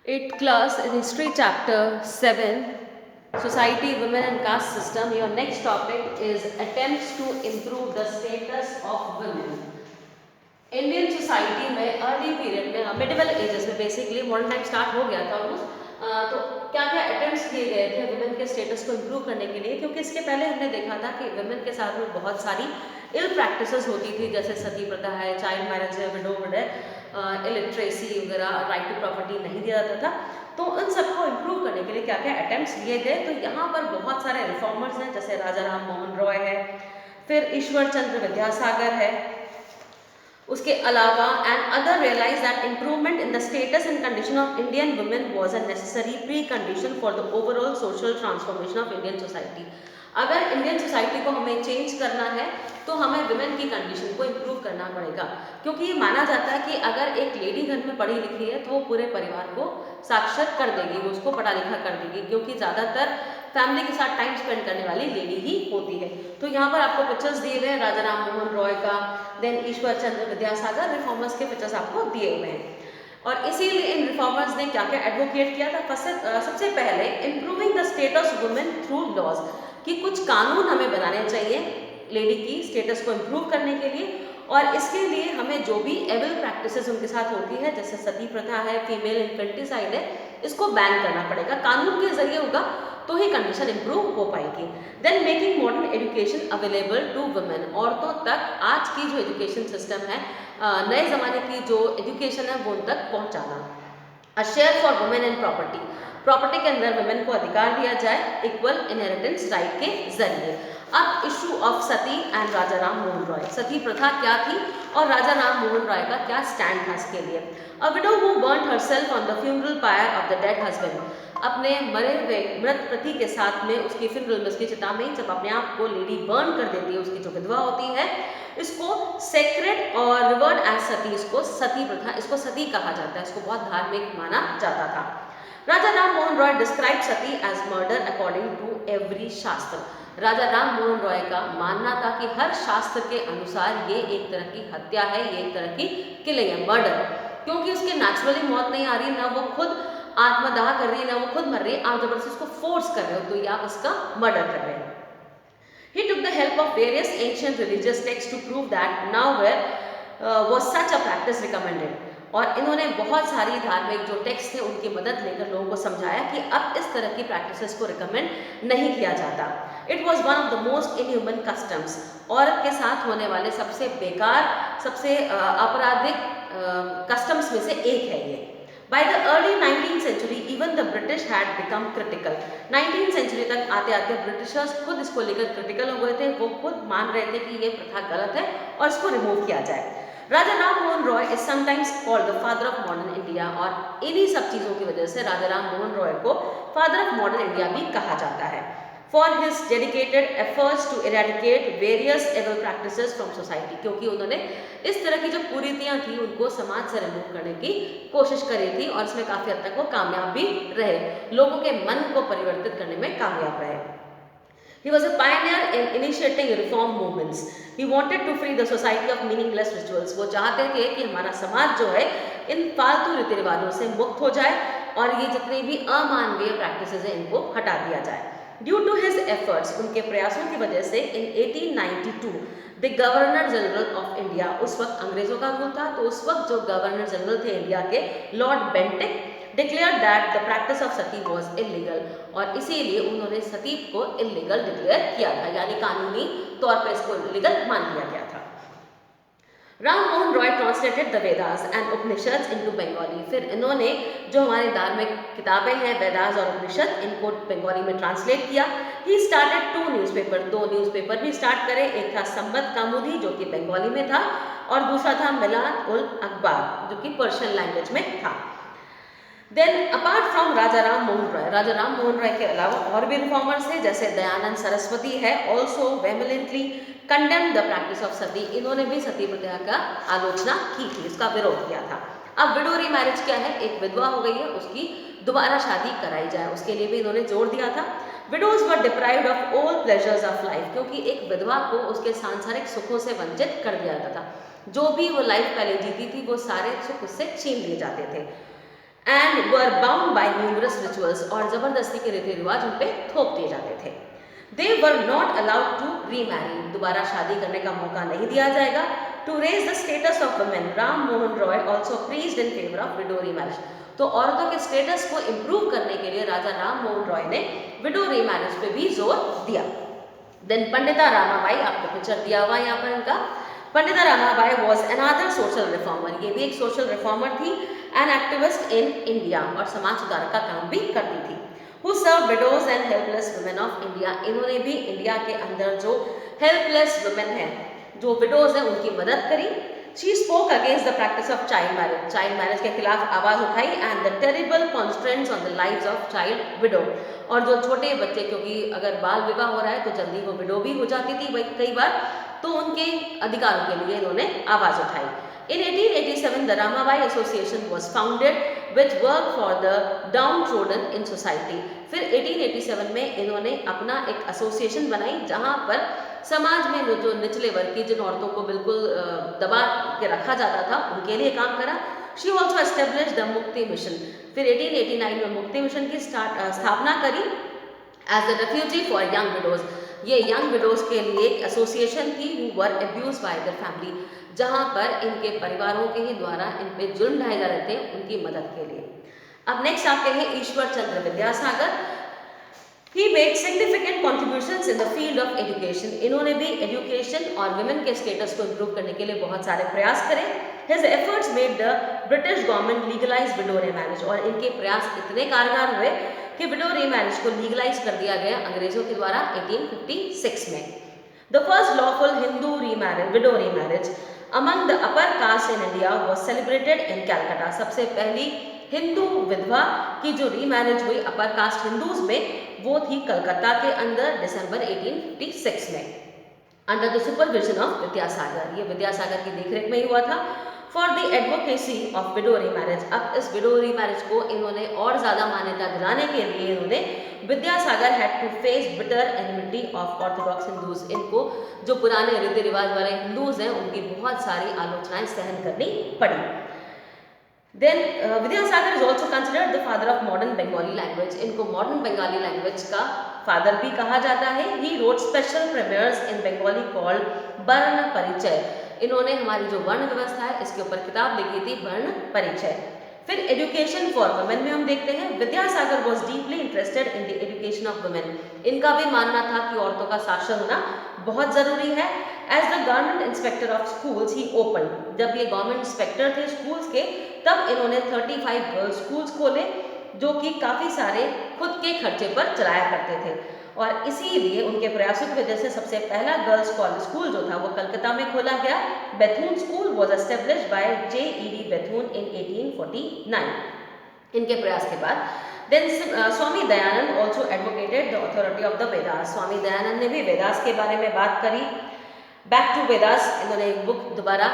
8th class in history chapter 7 society women and caste system. Your next topic is attempts to improve the status of women. Indian society में early period में medieval edges में basically modern time start हो गया था almost. तो क्या क्या attempts किए गए थे वुमेन के स्टेटस को इम्प्रूव करने के लिए, क्योंकि इसके पहले हमने देखा था कि वुमेन के साथ में बहुत सारी इल प्रैक्टिसेस होती थी, जैसे सती प्रथा है, चाइल्ड मैरिज है, विडोवुड है, इलिटरेसी वगैरह, राइट टू प्रॉपर्टी नहीं दिया जाता था। तो उन सबको इम्प्रूव करने के लिए क्या क्या अटेम्प्ट्स लिए गए, तो यहाँ पर बहुत सारे रिफॉर्मर्स हैं, जैसे राजा राम मोहन रॉय है, फिर ईश्वर चंद्र विद्यासागर है। उसके अलावा and other realise that improvement in the status and condition of Indian women was a necessary precondition for the overall social transformation of Indian society. अगर इंडियन सोसाइटी को हमें चेंज करना है तो हमें वुमेन की कंडीशन को improve करना पड़ेगा, क्योंकि ये माना जाता है कि अगर एक लेडी घर में पढ़ी लिखी है तो वो पूरे परिवार को साक्षर कर देगी, वो उसको पढ़ा लिखा कर देगी, क्योंकि ज़्यादातर फैमिली के साथ टाइम स्पेंड करने वाली लेडी ही होती है। तो यहाँ पर आपको पिक्चर्स दिए हुए हैं राजा राम मोहन रॉय का, देन ईश्वर चंद्र विद्यासागर, रिफॉर्मर्स के पिक्चर्स आपको दिए हुए हैं। और इसीलिए इन रिफॉर्मर्स ने क्या क्या एडवोकेट किया था। सबसे पहले improving the status of women through laws, कि कुछ कानून हमें बनाने चाहिए लेडी की स्टेटस को इम्प्रूव करने के लिए, और इसके लिए हमें जो भी एविल प्रैक्टिसेस उनके साथ होती है, जैसे सती प्रथा है, फीमेल इन्फेंटिसाइड है, इसको बैन करना पड़ेगा। कानून के जरिए होगा तो ही कंडीशन इंप्रूव हो पाएगी। Then making modern education available to women, औरतों तक आज की जो एजुकेशन सिस्टम है, नए ज़माने की जो एजुकेशन है वो उन तक पहुँचाना। A share for women and property, property के अंदर वुमेन को अधिकार दिया जाए इक्वल इनहेरिटेंस राइट के जरिए। अब इशू ऑफ सती एंड राजा राम मोहन रॉय, सती प्रथा क्या थी और राजा राम मोहन रॉय का क्या स्टैंड था इसके लिए। A widow who burned herself on the funeral pyre of the dead husband, अपने मरे हुए मृत पति के साथ में उसकी फ्यूनरल में, उसकी चिता में जब अपने आप को लेडी बर्न कर देती है, उसकी जो विधवा होती है, इसको सेक्रेड और रिवर्ड एज सती, इसको सती प्रथा, इसको सती कहा जाता है, इसको बहुत धार्मिक माना जाता था। Raja Ram Mohan Roy describe sati as murder according to every shastra. Raja Ram Mohan Roy का मानना था कि हर शास्त्र के अनुसार ये एक तरह की हत्या है, ये एक तरह की किलिंग है, मर्डर, क्योंकि उसकी नेचुरली मौत नहीं आ रही, ना वो खुद आत्मदाह कर रही है, ना वो खुद मर रही है, आप जबरदस्ती उसको फोर्स कर रहे हो, तो ये आप इसका मर्डर कर रहे हैं। He took the help of various ancient religious texts to prove that nowhere was such a practice recommended. और इन्होंने बहुत सारी धार्मिक जो टेक्स्ट थे उनकी मदद लेकर लोगों को समझाया कि अब इस तरह की प्रैक्टिसेस को रिकमेंड नहीं किया जाता। It was one of the most inhuman customs, औरत के साथ होने वाले सबसे बेकार, सबसे आपराधिक कस्टम्स में से एक है ये। By the early 19th century, even the British had become critical. 19th century तक आते आते ब्रिटिशर्स खुद इसको लेकर क्रिटिकल हो गए थे, वो खुद मान रहे थे कि ये प्रथा गलत है और इसको रिमूव किया जाए। Raja Ram Mohan Roy is sometimes called the father of modern India, और इन्हीं सब चीज़ों की वजह से राजा राम मोहन रॉय को फादर ऑफ मॉडर्न इंडिया भी कहा जाता है। For his dedicated efforts to eradicate various evil practices from society, क्योंकि उन्होंने इस तरह की जो कुरीतियाँ थी उनको समाज से रिमूव करने की कोशिश करी थी, और इसमें काफ़ी हद तक वो कामयाब भी रहे, लोगों के मन को परिवर्तित करने में कामयाब रहे। He was a pioneer in initiating reform movements. He wanted to free the society of meaningless rituals. वो चाहते थे कि हमारा समाज जो है इन फालतू रीति रिवाजों से मुक्त हो जाए और ये जितने भी अमानवीय प्रैक्टिसेस हैं इनको हटा दिया जाए। Due to his efforts, उनके प्रयासों की वजह से in 1892 the governor general of India, उस वक्त अंग्रेजों का रूल था, तो उस वक्त जो गवर्नर जनरल थे इंडिया के, Lord Bentinck, declare that the practice of Sati was illegal, और इसीलिए उन्होंने सती को इलीगल डिक्लेयर किया था, यानी कानूनी तौर पर इसको इलीगल मान लिया गया था। Ram Mohan Roy translated the Vedas and Upanishad into Bengali, फिर इन्होंने जो हमारी धार्मिक किताबें हैं वेदास और उपनिषद, इनको बंगाली में ट्रांसलेट किया। ही स्टार्टेड 2 न्यूज़पेपर, 2 न्यूज़पेपर भी स्टार्ट करे, एक था संबत कामुदी जो कि बंगाली में था, और दूसरा था मिलाद उल अखबार जो कि पर्शियन लैंग्वेज में था। देन अपार्ट फ्रॉम राजा राम मोहन रॉय के अलावा और भी रिफॉर्मर्स हैं, जैसे दयानंद सरस्वती है, also vehemently condemned the practice of sati, इन्होंने भी सती प्रथा का आलोचना की थी, इसका विरोध किया था। अब विडो रीमैरिज क्या है, एक विधवा हो गई है, उसकी दोबारा शादी कराई जाए, उसके लिए भी इन्होंने जोर दिया था। Widows were deprived of all pleasures of life, क्योंकि एक विधवा को उसके सांसारिक सुखों से वंचित कर दिया जाता था, जो भी वो लाइफ पहले जीती थी वो सारे सुख उससे छीन लिए जाते थे। And were bound by numerous rituals, और जबरदस्ती के रीति रिवाज उन पे थोप दिए जाते थे। They were not allowed to remarry, दोबारा शादी करने का मौका नहीं दिया जाएगा। To raise the status of women, Ram Mohan Roy also preached in favour of widow remarriage, तो औरतों के स्टेटस को इम्प्रूव करने के लिए राजा राम मोहन रॉय ने विडो रीमैरिज पे भी जोर दिया। देन पंडिता रामाबाई, आपको पिक्चर दिया हुआ है यहाँ पर इनका। Pandita Ramabai was another social reformer, ये भी एक सोशल रिफॉर्मर थी, एन एक्टिविस्ट इन इंडिया, और समाज सुधार का काम भी करती थी। Who served widows and helpless women of India, इन्होंने भी इंडिया के अंदर जो हेल्पलेस वुमेन हैं, जो विडोज हैं, उनकी मदद करी। She spoke against the practice of child marriage के खिलाफ आवाज उठाई, and the terrible constraints on the lives of child widow, और जो छोटे बच्चे, क्योंकि अगर बाल विवाह हो रहा है तो जल्दी वो विडो भी हो जाती थी कई बार, तो उनके अधिकारों के लिए इन्होंने आवाज उठाई। In 1887, the Ramabai Association was founded, which worked for the downtrodden in society. फिर 1887 में इन्होंने अपना एक एसोसिएशन बनाई, जहाँ पर समाज में जो निचले वर्ग की, जिन औरतों को बिल्कुल दबा के रखा जाता था, उनके लिए काम करा। She also established the मुक्ति मिशन, फिर 1889 में मुक्ति मिशन की स्थापना करी as a refugee for young widows। ये यंग विडोज के लिए एक एसोसिएशन थी, who were abused by their family, जहाँ पर इनके परिवारों के ही द्वारा इन पे जुल्म ढाए जा रहे थे, उनकी मदद के लिए। अब नेक्स्ट आते हैं Ishwar Chandra Vidyasagar. He made significant contributions in the field of education, इन्होंने भी एजुकेशन और वुमेन के स्टेटस को इम्प्रूव करने के लिए बहुत सारे प्रयास करे। His efforts made the British government legalize widow remarriage, और इनके प्रयास इतने कारगर हुए कि विडो रीमैरिज को लीगलाइज कर दिया गया अंग्रेजों के द्वारा 1856 में। The first lawful Hindu window remarriage among the upper caste in India was celebrated in Calcutta, सबसे पहली हिंदू विधवा की जो रीमैरिज हुई अपर कास्ट हिंदूज में, वो थी कलकत्ता के अंदर दिसंबर 1856 में, under the supervision of Vidyasagar, ये विद्यासागर की देखरेख में ही हुआ था। For the advocacy of widow remarriage, अब इस विडो रीमैरिज को इन्होंने और ज़्यादा मान्यता दिलाने के लिए इन्होंने Vidyasagar had to face bitter enmity of orthodox Hindus, इनको जो पुराने रीति रिवाज वाले हिंदूज हैं उनकी बहुत सारी आलोचनाएं सहन करनी पड़ी। Then Vidyasagar is also considered the father of modern Bengali language, इनको मॉडर्न बंगाली लैंग्वेज का फादर भी कहा जाता है। He wrote special primers in Bengali called Varna Parichay, इन्होंने हमारी जो वर्ण व्यवस्था है इसके ऊपर किताब लिखी थी, वर्ण परिचय। फिर एजुकेशन फॉर वुमेन में हम देखते हैं, Vidyasagar was deeply interested in the education of women, इनका भी मानना था कि औरतों का साक्षर होना बहुत ज़रूरी है। As the government inspector of schools he open, जब ये गवर्नमेंट इंस्पेक्टर थे स्कूल्स के, तब इन्होंने 35 गर्ल्स स्कूल्स खोले, जो कि काफ़ी सारे खुद के खर्चे पर चलाया करते थे, और इसीलिए उनके प्रयासों की वजह से सबसे पहला गर्ल्स कॉलेज स्कूल जो था वो कलकत्ता में खोला गया। Bethune school was established by J.E.D. Bethune in 1849, इनके प्रयास के बाद। Then Swami Dayanand also advocated the authority of the Vedas, Swami Dayanand ने भी वेदास के बारे में बात करी। बैक टू वेदास इन्होंने एक बुक दोबारा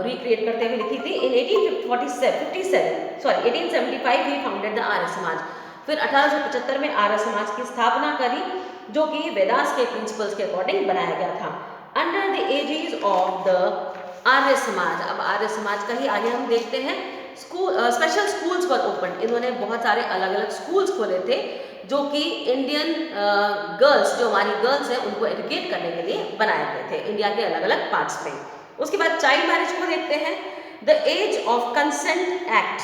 रिक्रिएट करते हुए लिखी थी। इन 1875 ही फाउंडेड द आर्य समाज, फिर 1875 में आर्य समाज की स्थापना करी, जो कि वेदास के प्रिंसिपल्स के अकॉर्डिंग बनाया गया था। Under the aegis of the Arya Samaj, अब आर्य समाज का ही आगे हम देखते हैं। स्पेशल स्कूल्स वर ओपन, इन्होंने बहुत सारे अलग अलग स्कूल्स खोले थे, जो कि इंडियन गर्ल्स, जो हमारी गर्ल्स हैं, उनको एजुकेट करने के लिए बनाए गए थे इंडिया के अलग अलग पार्ट्स में। उसके बाद चाइल्ड मैरिज को देखते हैं। The age of consent act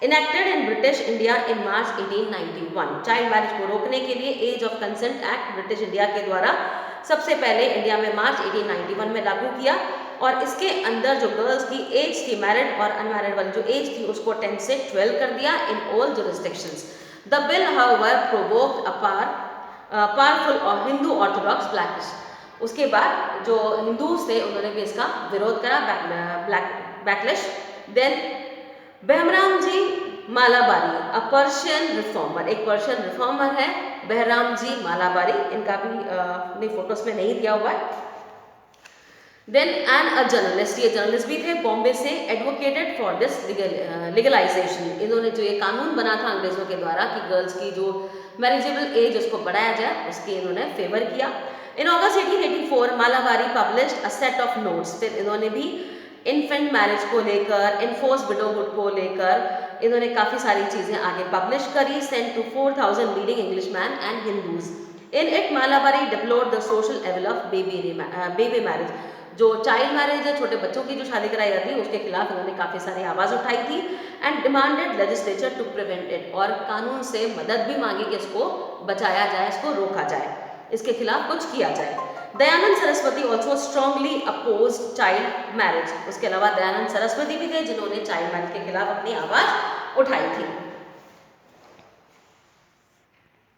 enacted in British India in March 1891, child marriage को रोकने के लिए age of consent act British India के द्वारा सबसे पहले इंडिया में मार्च 1891 में लागू किया, और इसके अंदर जो गर्ल्स की एज थी, मैरिड और अनमैरिड वाली जो एज थी, उसको 10 से 12 कर दिया in all jurisdictions. The bill however provoked a powerful और हिंदू ऑर्थोडॉक्स ब्लैकलिश, उसके बाद जो हिंदूज थे उन्होंने भी इसका विरोध करा, backlash. Then Behram ji Malabari, a Persian reformer, एक पर्शियन रिफॉर्मर है बहराम जी मालाबारी, इनका भी अपनी फोटोज में नहीं दिया हुआ है। देन एंड अ जर्नलिस्ट, ये जर्नलिस्ट भी थे बॉम्बे से, एडवोकेटेड फॉर दिस लीगलाइजेशन, इन्होंने जो ये कानून बना था अंग्रेजों के द्वारा कि गर्ल्स की जो मैरिजेबल एज उसको बढ़ाया जाए, उसकी इन्होंने फेवर किया। In August 1884 Malabari published a set of notes, फिर इन्होंने भी इन्फेंट मैरिज को लेकर, इनफोर्स विडोहुड को लेकर इन्होंने काफ़ी सारी चीज़ें आगे पब्लिश करी, sent to 4000 leading English men and Hindus. In it Malabari deplored the social evil of baby marriage. जो चाइल्ड मैरिज है, छोटे बच्चों की जो शादी कराई जाती है, उसके खिलाफ इन्होंने काफ़ी सारी आवाज़ उठाई थी and demanded legislature to prevent it, और कानून से मदद भी मांगी कि इसको बचाया जाए, इसको रोका जाए, इसके खिलाफ कुछ किया जाए। Dayanand Saraswati also strongly opposed child marriage. उसके अलावा दयानंद सरस्वती भी थे जिन्होंने चाइल्ड मैरिज के खिलाफ अपनी आवाज़ उठाई थी।